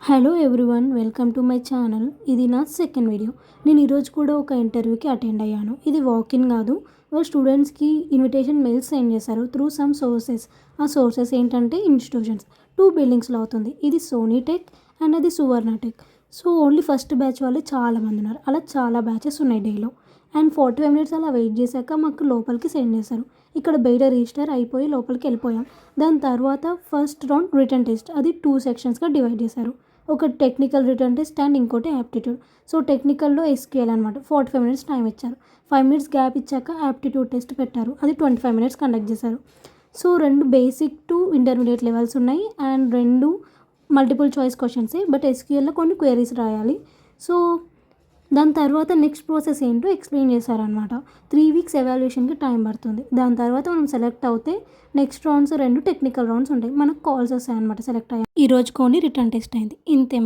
Hello everyone, welcome to my channel. ఇది నా second video. నేను ఈరోజు కూడా ఒక ఇంటర్వ్యూకి అటెండ్ అయ్యాను. ఇది వాకిన్ కాదు. వాళ్ళు స్టూడెంట్స్కి ఇన్విటేషన్ మెయిల్స్ సెండ్ చేశారు త్రూ సమ్ సోర్సెస్. ఆ సోర్సెస్ ఏంటంటే ఇన్స్టిట్యూషన్స్. 2 బిల్డింగ్స్లో అవుతుంది. ఇది సోనీ టెక్ అండ్ అది Suvarna tech. So only first batch వాళ్ళే చాలామంది ఉన్నారు. అలా చాలా బ్యాచెస్ ఉన్నాయి డేలో. అండ్ 45 మినిట్స్ అలా వెయిట్ చేశాక మాకు లోపలికి సెండ్ చేశారు. ఇక్కడ బయట రిజిస్టర్ అయిపోయి లోపలికి వెళ్ళిపోయాం. దాని తర్వాత ఫస్ట్ రౌండ్ రిటర్న్ టెస్ట్. అది 2 సెక్షన్స్గా డివైడ్ చేశారు. ఒక టెక్నికల్ రిటర్న్ టెస్ట్ అండ్ ఇంకోటి యాప్టిట్యూడ్. సో టెక్నికల్లో ఎస్క్యూఎల్ అనమాట. 45 మినిట్స్ టైం ఇచ్చారు. 5 మినిట్స్ గ్యాప్ ఇచ్చాక యాప్టిట్యూడ్ టెస్ట్ పెట్టారు. అది 25 మినిట్స్ కండక్ట్ చేశారు. So 2 basic to intermediate levels ఉన్నాయి అండ్ 2 మల్టిపుల్ చాయిస్ క్వశ్చన్సే. బట్ ఎస్క్యూఎల్లో కొన్ని క్వైరీస్ రాయాలి. సో దాని తర్వాత నెక్స్ట్ ప్రాసెస్ ఏంటో ఎక్స్ప్లెయిన్ చేశారనమాట. 3 వీక్స్ ఎవాల్యుయేషన్కి టైం పడుతుంది. దాని తర్వాత మనం సెలెక్ట్ అవుతే నెక్స్ట్ రౌండ్స్ 2 టెక్నికల్ రౌండ్స్ ఉంటాయి. మనకు కాల్స్ వస్తాయి అనమాట. సెలెక్ట్ అయ్యాం. ఈరోజు కొన్ని రిటర్న్ టెస్ట్ అయింది. ఇంతే.